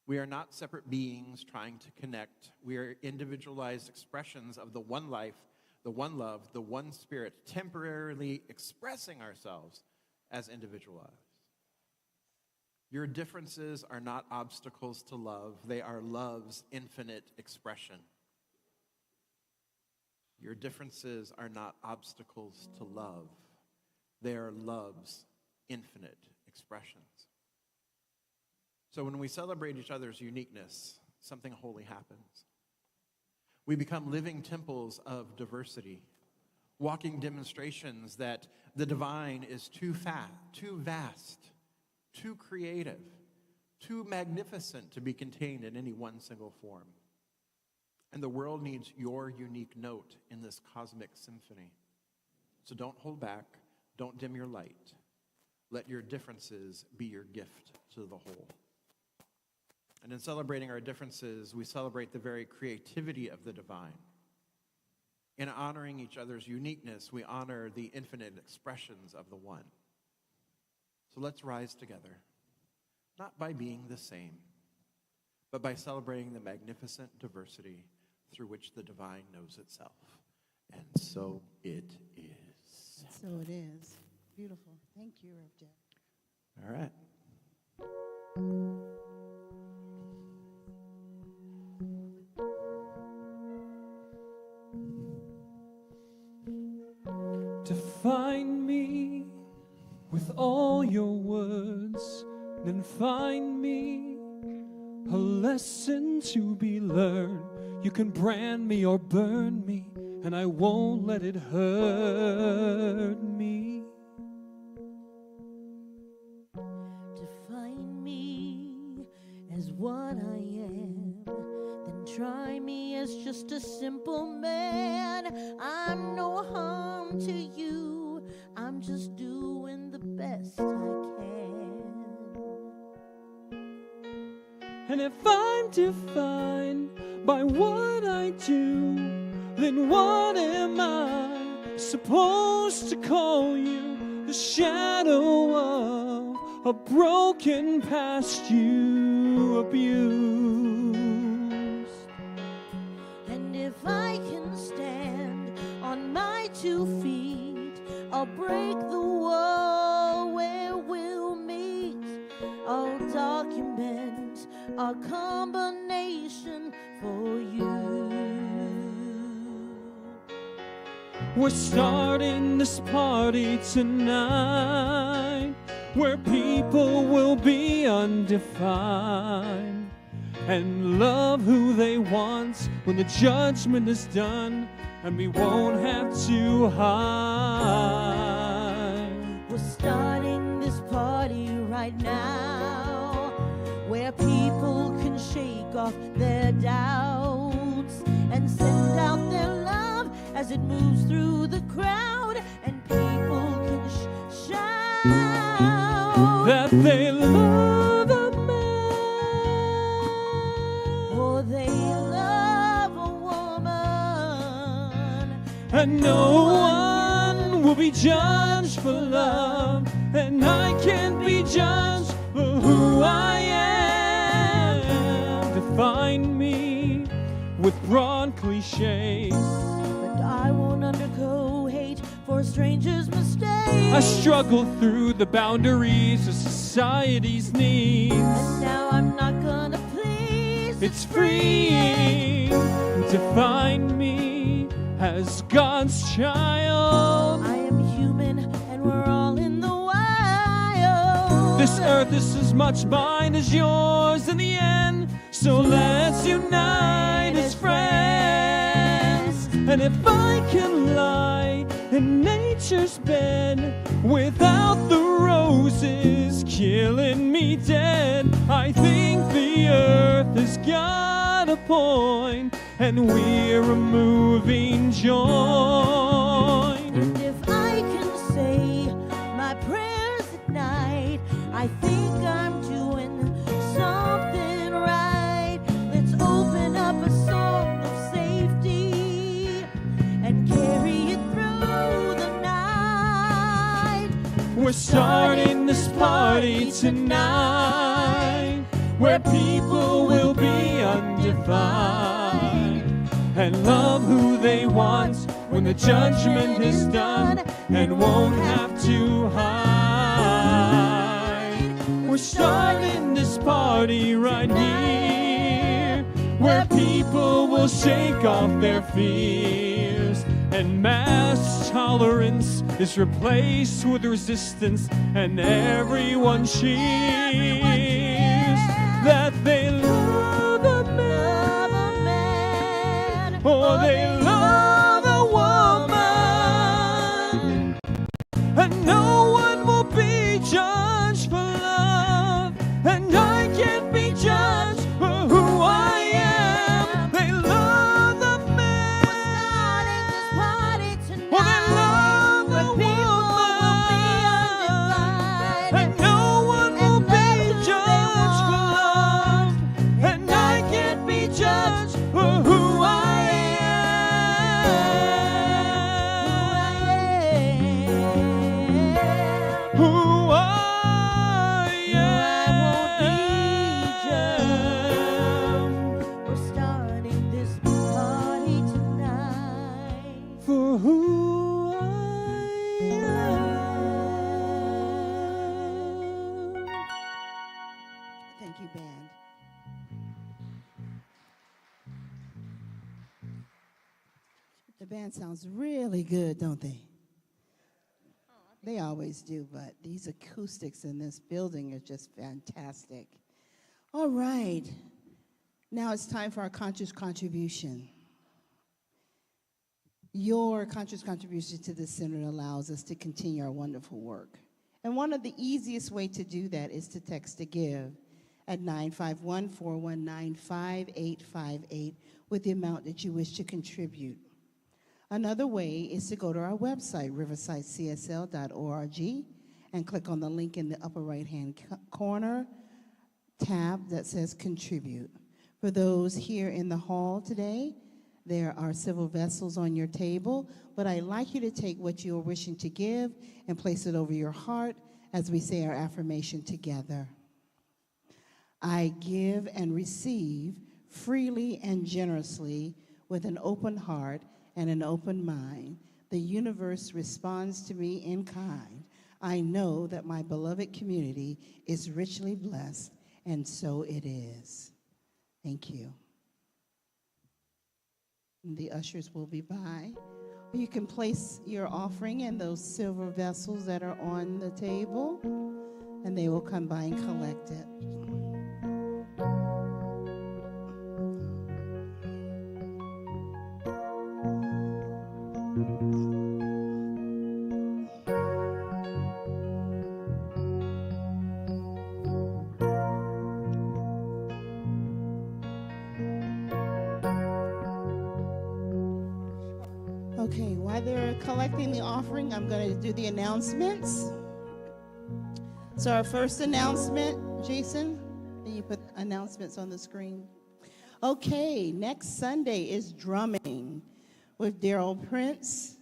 We are not separate beings trying to connect. We are individualized expressions of the one life, the one love, the one spirit, temporarily expressing ourselves as individualized. Your differences are not obstacles to love. They are love's infinite expression. Your differences are not obstacles to love. They are love's infinite expressions. So when we celebrate each other's uniqueness, something holy happens. We become living temples of diversity, walking demonstrations that the divine is too vast, too creative, too magnificent to be contained in any one single form. And the world needs your unique note in this cosmic symphony. So don't hold back, don't dim your light. Let your differences be your gift to the whole. And in celebrating our differences, we celebrate the very creativity of the divine. In honoring each other's uniqueness, we honor the infinite expressions of the one. So let's rise together, not by being the same, but by celebrating the magnificent diversity through which the divine knows itself. And so it is. So it is. Beautiful. Thank you, Rev Jeff. All right. Define me with all your words, then find me a lesson to be learned. You can brand me or burn me, and I won't let it hurt me. Define me as what I am, then try me as just a simple man. I'm no harm to you, I'm just doing the best I can. And if I'm defined by what I do, then what am I supposed to call you? The shadow of a broken past you abused. And if I can stand on my 2 feet, I'll break the wall where we'll meet. I'll document our combination for you. We're starting this party tonight, where people will be undefined and love who they want when the judgment is done, and we won't have to hide. We're starting this party right now, where people can shake off their doubts and send out their love as it moves through the crowd, and people can shout that they love a man, or they love a woman, and no one will be judged for love, and I can't be judged for who I am. Define me with broad cliches, but I won't undergo hate for a stranger's mistake. I struggle through the boundaries of society's needs. And now I'm not gonna please. It's freeing. Define me as God's child. I am human and we're all in the wild. This earth is as much mine as yours in the end, so let's unite as friends. And if I can lie and nature's been without the roses, killing me dead. I think the earth has got a point, and we're a moving joint. And if I can say my prayers at night, I think I'm doing something right. Let's open up a song of safety and carry it through the night. We're starting this party tonight, where people will be undefined and love who they want when the judgment is done, and won't have to hide. We're starting this party right here, where people will shake off their fears, and mass tolerance is replaced with resistance, and everyone cheers that they love a man, or they love a woman, and no one will be judged for love, and I can't be judged for who I am. They love the man, or they love the woman, and no one will be judged for love, and I can't be judged for who I am. Who I am. We're starting this party tonight. For who I am. Thank you, band. The band sounds really good, don't they? They always do, but these acoustics in this building are just fantastic. All right. Now it's time for our conscious contribution. Your conscious contribution to the center allows us to continue our wonderful work. And one of the easiest way to do that is to text to give at 951-419-5858 with the amount that you wish to contribute. Another way is to go to our website, riversidecsl.org, and click on the link in the upper right-hand corner tab that says Contribute. For those here in the hall today, there are silver vessels on your table, but I'd like you to take what you are wishing to give and place it over your heart as we say our affirmation together. I give and receive freely and generously with an open heart and an open mind. The universe responds to me in kind. I know that my beloved community is richly blessed, and so it is. Thank you. And the ushers will be by. You can place your offering in those silver vessels that are on the table, and they will come by and collect it. Okay, while they're collecting the offering, I'm going to do the announcements. So our first announcement, Jason, can you put announcements on the screen? Okay, next Sunday is drumming with Daryl Prince,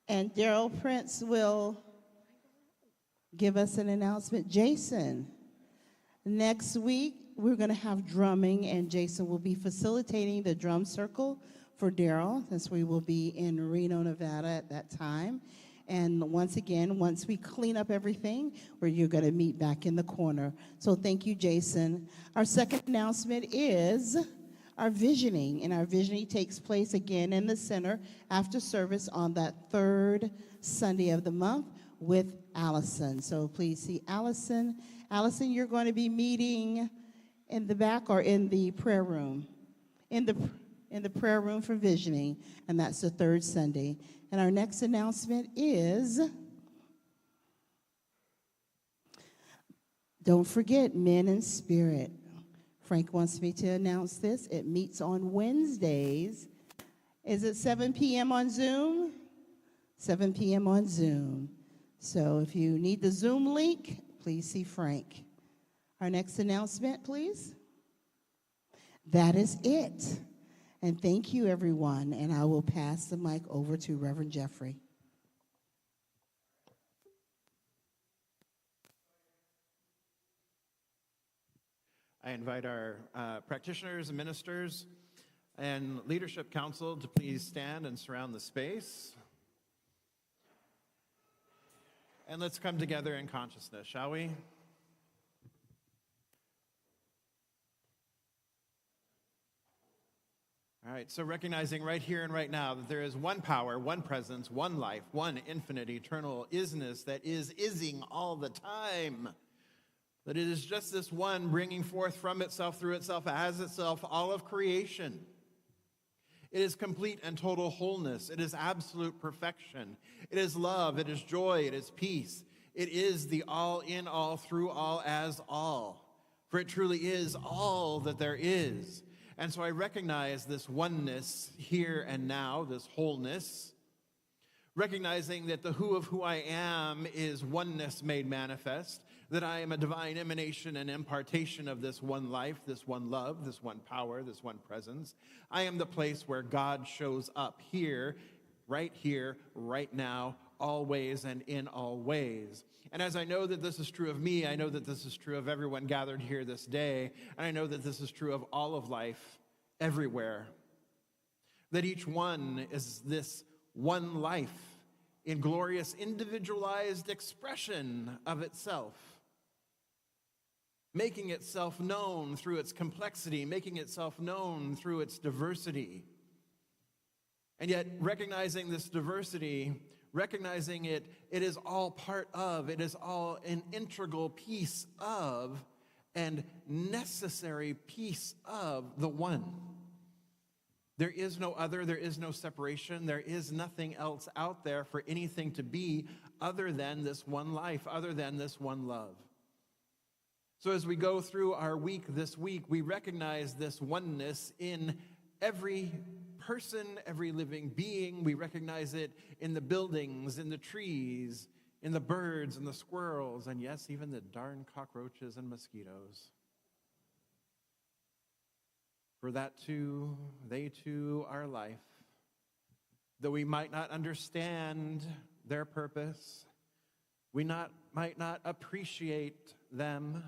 and Daryl Prince will give us an announcement. Jason, next week we're going to have drumming, and Jason will be facilitating the drum circle for Daryl, since we will be in Reno, Nevada at that time. And once again, once we clean up everything, you're going to meet back in the corner. So thank you, Jason. Our second announcement is our visioning, and our visioning takes place again in the center after service on that third Sunday of the month with Allison. So please see Allison. Allison, you're going to be meeting in the back or in the prayer room? In the in the prayer room for visioning, and that's the third Sunday. And our next announcement is, don't forget Men in Spirit. Frank wants me to announce this. It meets on Wednesdays. Is it 7 p.m. on Zoom? 7 p.m. on Zoom. So if you need the Zoom link, please see Frank. Our next announcement, please. That is it. And thank you, everyone. And I will pass the mic over to Reverend Jeffrey. I invite our practitioners and ministers and leadership council to please stand and surround the space. And let's come together in consciousness, shall we? All right, so recognizing right here and right now that there is one power, one presence, one life, one infinite, eternal isness that is ising all the time. That it is just this one bringing forth from itself, through itself, as itself, all of creation. It is complete and total wholeness. It is absolute perfection. It is love. It is joy. It is peace. It is the all in all, through all, as all. For it truly is all that there is. And so I recognize this oneness here and now, this wholeness, recognizing that the who of who I am is oneness made manifest, that I am a divine emanation and impartation of this one life, this one love, this one power, this one presence. I am the place where God shows up here, right now, always and in all ways. And as I know that this is true of me, I know that this is true of everyone gathered here this day, and I know that this is true of all of life, everywhere. That each one is this one life in glorious individualized expression of itself, making itself known through its complexity, making itself known through its diversity. And yet, recognizing this diversity, recognizing it is all part of, it is all an integral piece of, and necessary piece of the one. There is no other, there is no separation, there is nothing else out there for anything to be other than this one life, other than this one love. So as we go through our week this week, we recognize this oneness in every person, every living being. We recognize it in the buildings, in the trees, in the birds and the squirrels, and yes, even the darn cockroaches and mosquitoes. For that too, they too are life. Though we might not understand their purpose, we might not appreciate them,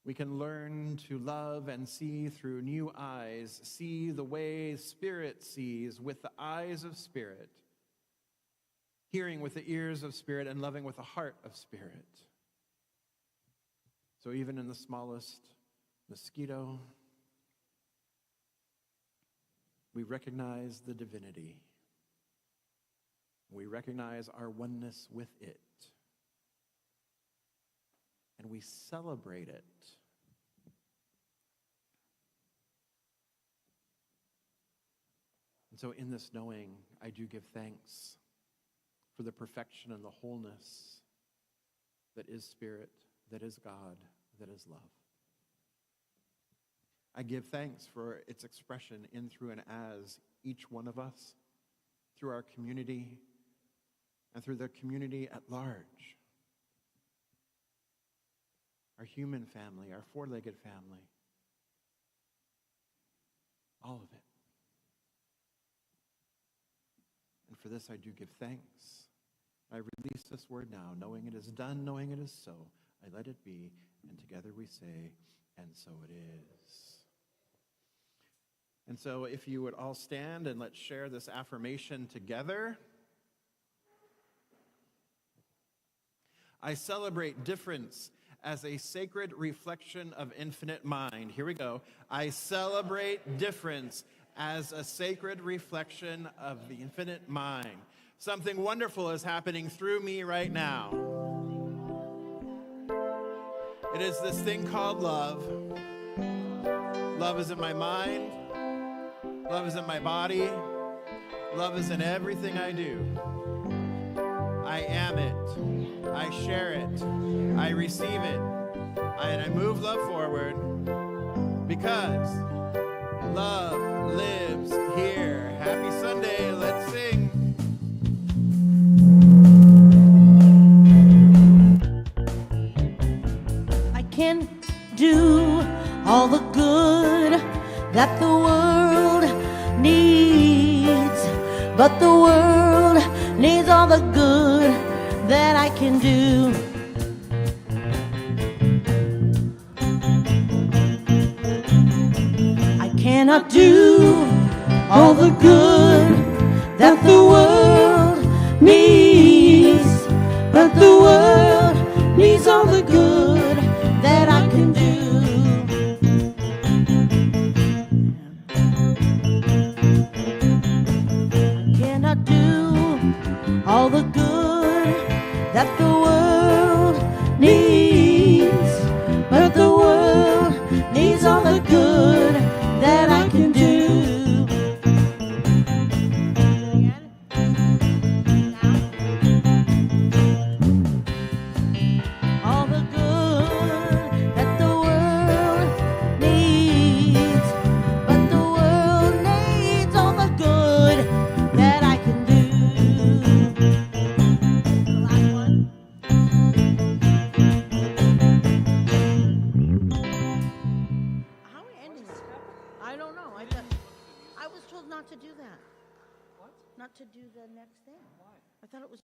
we can learn to love and see through new eyes, see the way Spirit sees with the eyes of Spirit, hearing with the ears of Spirit, and loving with the heart of Spirit. So even in the smallest mosquito, we recognize the divinity. We recognize our oneness with it. And we celebrate it. And so in this knowing, I do give thanks for the perfection and the wholeness that is Spirit, that is God, that is love. I give thanks for its expression in, through, and as each one of us, through our community, and through the community at large. Our human family, our four-legged family, all of it. And for this I do give thanks. I release this word now, knowing it is done, knowing it is so. I let it be, and together we say, and so it is. And so if you would all stand and let's share this affirmation together. I celebrate difference as a sacred reflection of infinite mind. Here we go. I celebrate difference as a sacred reflection of the infinite mind. Something wonderful is happening through me right now. It is this thing called love. Love is in my mind. Love is in my body. Love is in everything I do. I am it. I share it. I receive it. And I move love forward because love lives here. Happy Sunday. Let's sing. I can do all the good that the world needs, but the world needs all the good that I can do. I cannot do all the good that the world needs, but the world needs all the good that I can do. I cannot do all the good that the world needs, but the world needs all the good that I can do. All the good that the world needs, but the world needs all the good that I can do. The last one. How are we ending this? I don't know. I was told not to do that. What? Not to do the next thing. Why? I thought it was.